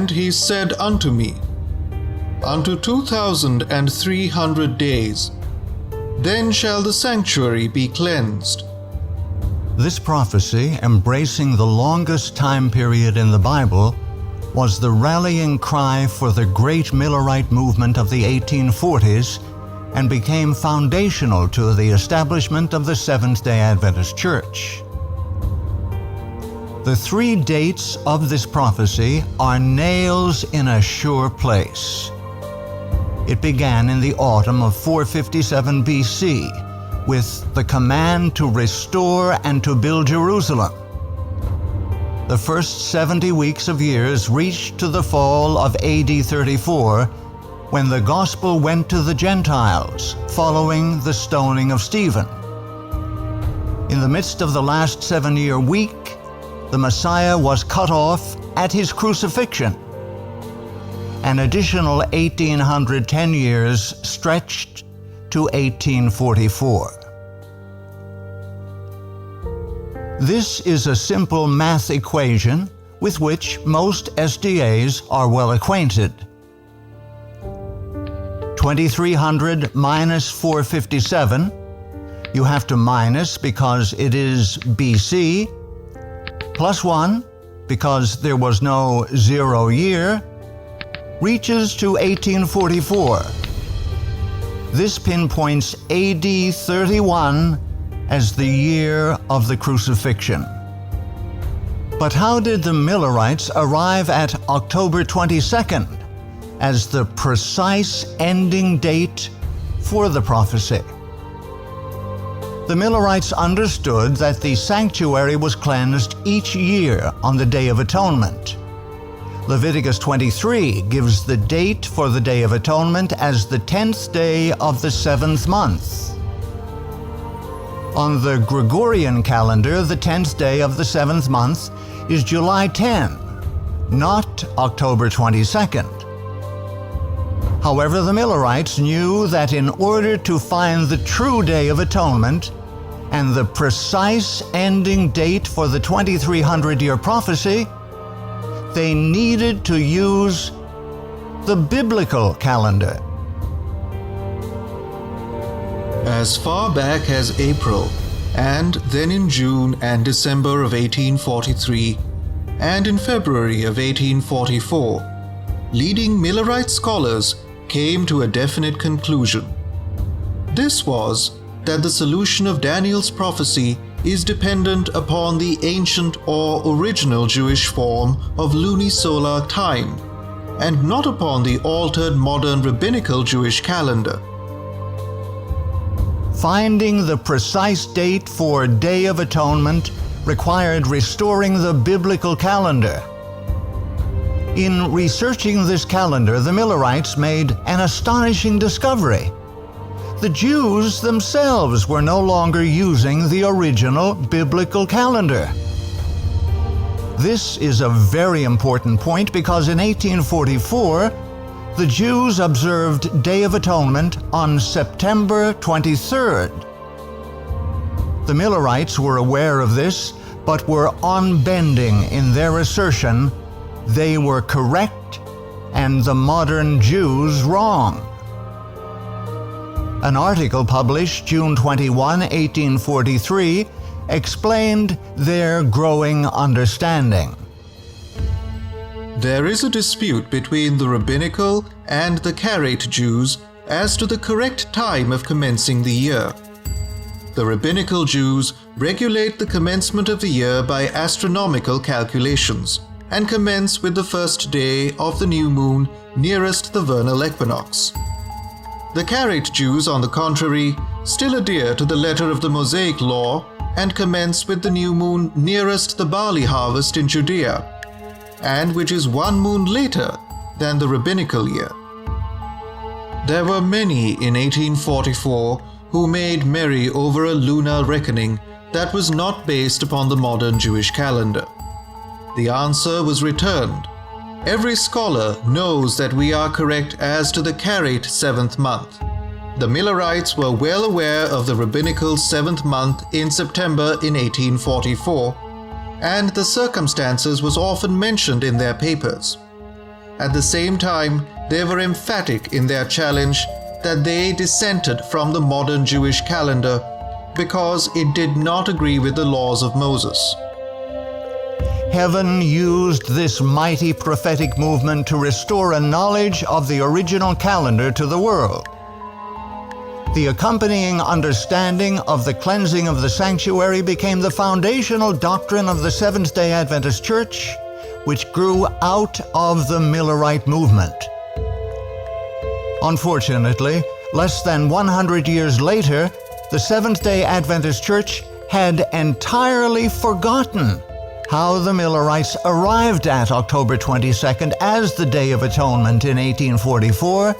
And he said unto me, Unto 2,300 days, then shall the sanctuary be cleansed. This prophecy, embracing the longest time period in the Bible, was the rallying cry for the great Millerite movement of the 1840s and became foundational to the establishment of the Seventh-day Adventist Church. The three dates of this prophecy are nails in a sure place. It began in the autumn of 457 B.C., with the command to restore and to build Jerusalem. The first 70 weeks of years reached to the fall of AD 34, when the gospel went to the Gentiles, following the stoning of Stephen. In the midst of the last 7-year week, the Messiah was cut off at his crucifixion. An additional 1,810 years stretched to 1844. This is a simple math equation with which most SDAs are well acquainted. 2,300 minus 457, you have to minus because it is BC, plus 1 because there was no 0 year, reaches to 1844. This pinpoints AD 31 as the year of the crucifixion. But how did the Millerites arrive at October 22nd as the precise ending date for the prophecy? The Millerites understood that the sanctuary was cleansed each year on the Day of Atonement. Leviticus 23 gives the date for the Day of Atonement as the 10th day of the 7th month. On the Gregorian calendar, the 10th day of the 7th month is July 10, not October 22nd. However, the Millerites knew that in order to find the true Day of Atonement and the precise ending date for the 2,300-year prophecy, they needed to use the biblical calendar. As far back as April, and then in June and December of 1843, and in February of 1844, leading Millerite scholars came to a definite conclusion. This was that the solution of Daniel's prophecy is dependent upon the ancient or original Jewish form of lunisolar time, and not upon the altered modern rabbinical Jewish calendar. Finding the precise date for Day of Atonement required restoring the biblical calendar. In researching this calendar, the Millerites made an astonishing discovery. The Jews themselves were no longer using the original biblical calendar. This is a very important point because in 1844, the Jews observed Day of Atonement on September 23rd. The Millerites were aware of this, but were unbending in their assertion they were correct and the modern Jews wrong. An article published June 21, 1843, explained their growing understanding. There is a dispute between the rabbinical and the Caraite Jews as to the correct time of commencing the year. The rabbinical Jews regulate the commencement of the year by astronomical calculations and commence with the first day of the new moon nearest the vernal equinox. The Caraite Jews, on the contrary, still adhere to the letter of the Mosaic law and commence with the new moon nearest the barley harvest in Judea, and which is one moon later than the rabbinical year. There were many in 1844 who made merry over a lunar reckoning that was not based upon the modern Jewish calendar. The answer was returned. Every scholar knows that we are correct as to the Caraite 7th month. The Millerites were well aware of the rabbinical 7th month in September in 1844, and the circumstances was often mentioned in their papers. At the same time, they were emphatic in their challenge that they dissented from the modern Jewish calendar because it did not agree with the laws of Moses. Heaven used this mighty prophetic movement to restore a knowledge of the original calendar to the world. The accompanying understanding of the cleansing of the sanctuary became the foundational doctrine of the Seventh-day Adventist Church, which grew out of the Millerite movement. Unfortunately, less than 100 years later, the Seventh-day Adventist Church had entirely forgotten how the Millerites arrived at October 22nd as the Day of Atonement in 1844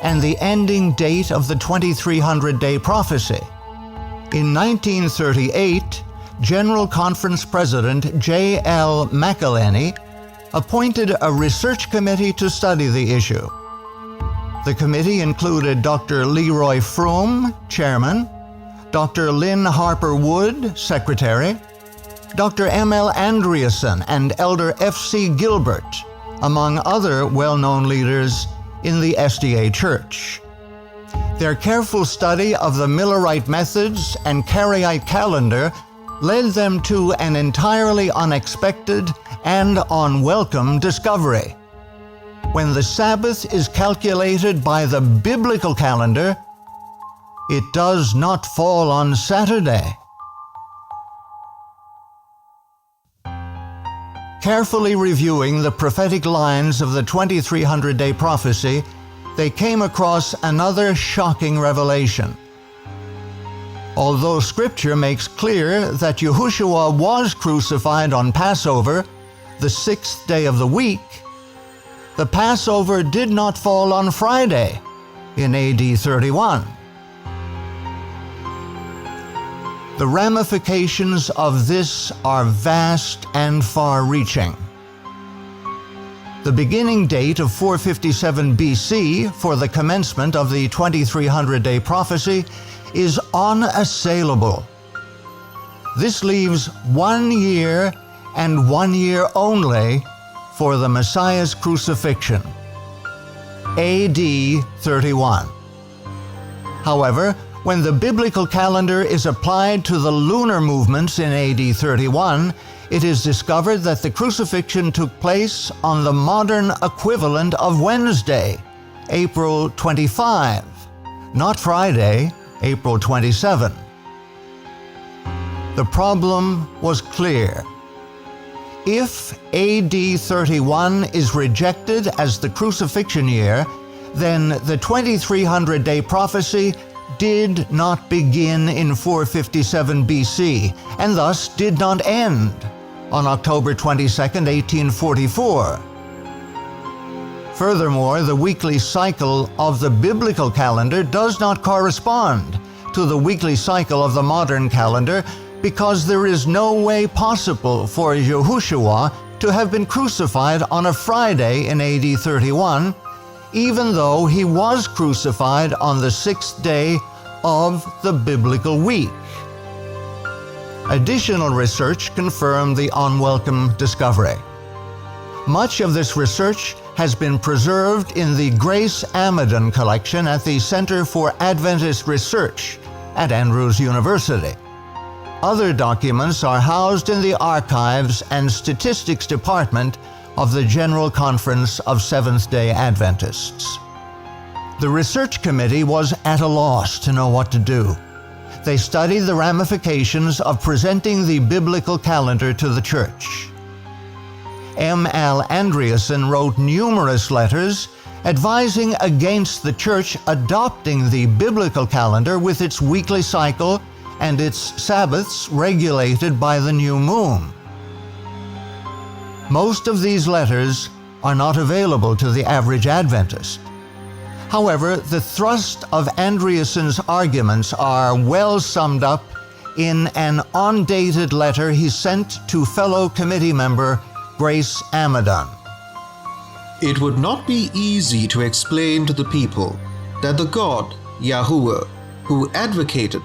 and the ending date of the 2300-day prophecy. In 1938, General Conference President J.L. McElhenney appointed a research committee to study the issue. The committee included Dr. Leroy Froom, chairman, Dr. Lynn Harper Wood, secretary, Dr. M.L.Andreasen and Elder F.C. Gilbert, among other well-known leaders in the SDA Church. Their careful study of the Millerite methods and Caraite calendar led them to an entirely unexpected and unwelcome discovery. When the Sabbath is calculated by the biblical calendar, it does not fall on Saturday. Carefully reviewing the prophetic lines of the 2300-day prophecy, they came across another shocking revelation. Although Scripture makes clear that Yahushua was crucified on Passover, the sixth day of the week, the Passover did not fall on Friday in AD 31. The ramifications of this are vast and far-reaching. The beginning date of 457 BC for the commencement of the 2300-day prophecy is unassailable. This leaves 1 year and 1 year only for the Messiah's crucifixion, AD 31. However, when the biblical calendar is applied to the lunar movements in AD 31, it is discovered that the crucifixion took place on the modern equivalent of Wednesday, April 25, not Friday, April 27. The problem was clear. If AD 31 is rejected as the crucifixion year, then the 2300-day prophecy did not begin in 457 BC, and thus did not end on October 22, 1844. Furthermore, the weekly cycle of the biblical calendar does not correspond to the weekly cycle of the modern calendar because there is no way possible for Yahushua to have been crucified on a Friday in AD 31, even though he was crucified on the sixth day of the biblical week. Additional research confirmed the unwelcome discovery. Much of this research has been preserved in the Grace Amadon collection at the Center for Adventist Research at Andrews University. Other documents are housed in the Archives and Statistics Department of the General Conference of Seventh-day Adventists. The research committee was at a loss to know what to do. They studied the ramifications of presenting the biblical calendar to the church. M.L.Andreasen wrote numerous letters advising against the church adopting the biblical calendar with its weekly cycle and its Sabbaths regulated by the new moon. Most of these letters are not available to the average Adventist. However, the thrust of Andreasen's arguments are well summed up in an undated letter he sent to fellow committee member Grace Amadon. It would not be easy to explain to the people that the God, Yahuwah, who advocated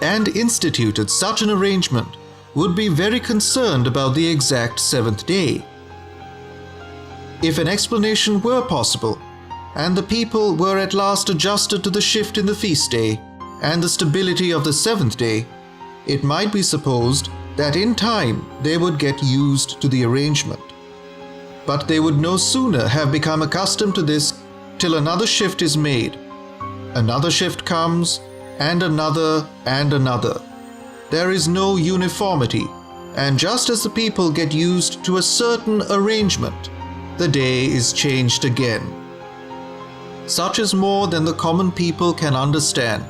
and instituted such an arrangement, would be very concerned about the exact seventh day. If an explanation were possible, and the people were at last adjusted to the shift in the feast day and the stability of the seventh day, it might be supposed that in time they would get used to the arrangement. But they would no sooner have become accustomed to this till another shift is made. Another shift comes, and another, and another. There is no uniformity, and just as the people get used to a certain arrangement, the day is changed again. Such is more than the common people can understand,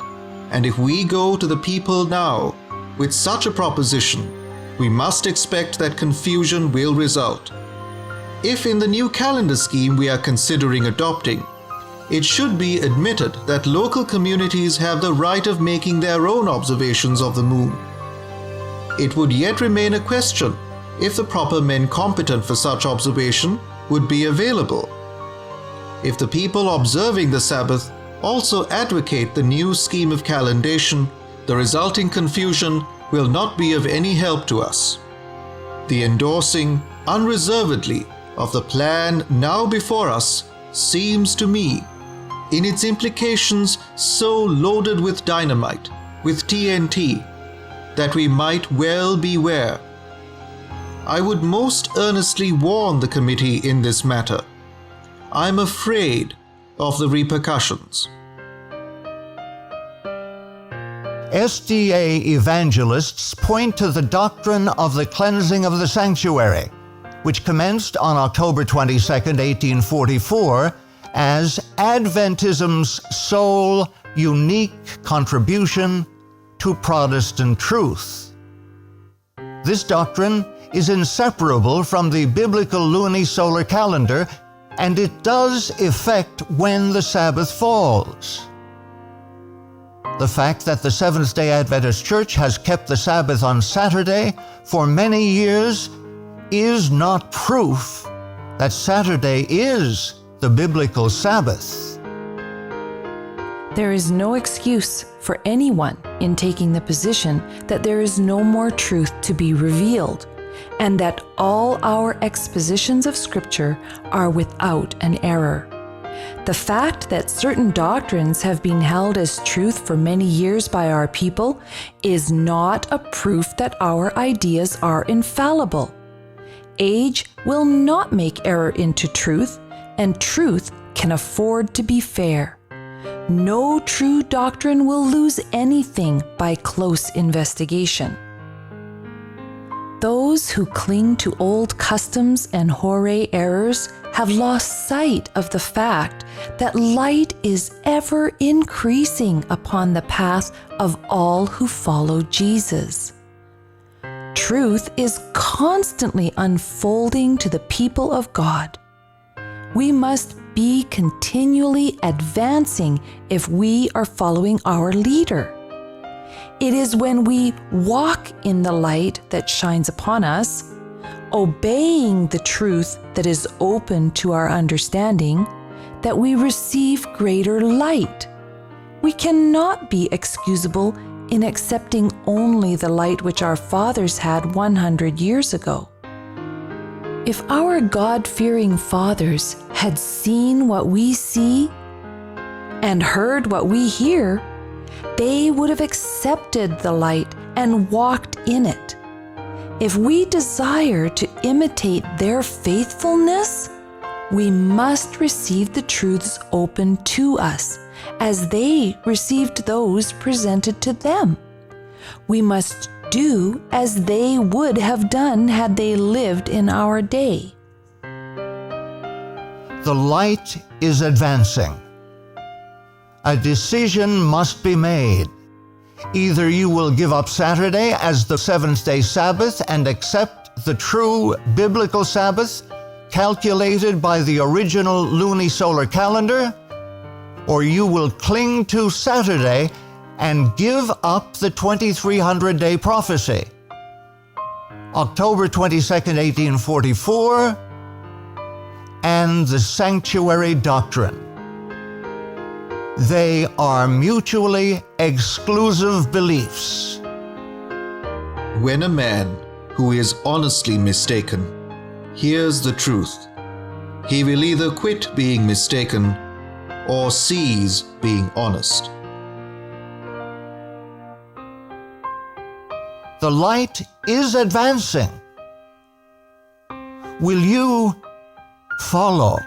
and if we go to the people now with such a proposition, we must expect that confusion will result. If in the new calendar scheme we are considering adopting, it should be admitted that local communities have the right of making their own observations of the moon. It would yet remain a question if the proper men competent for such observation would be available. If the people observing the Sabbath also advocate the new scheme of calendation, the resulting confusion will not be of any help to us. The endorsing unreservedly of the plan now before us seems to me, in its implications so loaded with dynamite, with TNT, that we might well beware. I would most earnestly warn the committee in this matter. I'm afraid of the repercussions. SDA evangelists point to the doctrine of the cleansing of the sanctuary, which commenced on October 22, 1844, as Adventism's sole unique contribution to Protestant truth. This doctrine is inseparable from the biblical lunisolar calendar, and it does affect when the Sabbath falls. The fact that the Seventh-day Adventist Church has kept the Sabbath on Saturday for many years is not proof that Saturday is the biblical Sabbath. There is no excuse for anyone in taking the position that there is no more truth to be revealed, and that all our expositions of Scripture are without an error. The fact that certain doctrines have been held as truth for many years by our people is not a proof that our ideas are infallible. Age will not make error into truth, and truth can afford to be fair. No true doctrine will lose anything by close investigation. Those who cling to old customs and hoary errors have lost sight of the fact that light is ever increasing upon the path of all who follow Jesus. Truth is constantly unfolding to the people of God. We must be continually advancing if we are following our leader. It is when we walk in the light that shines upon us, obeying the truth that is open to our understanding, that we receive greater light. We cannot be excusable in accepting only the light which our fathers had 100 years ago. If our God-fearing fathers had seen what we see and heard what we hear, they would have accepted the light and walked in it. If we desire to imitate their faithfulness, we must receive the truths open to us, as they received those presented to them. We must do as they would have done had they lived in our day. The light is advancing. A decision must be made. Either you will give up Saturday as the seventh-day Sabbath and accept the true biblical Sabbath calculated by the original lunisolar calendar, or you will cling to Saturday and give up the 2300-day prophecy. October 22, 1844, and the sanctuary doctrine. They are mutually exclusive beliefs. When a man who is honestly mistaken hears the truth, he will either quit being mistaken or cease being honest. The light is advancing. Will you follow?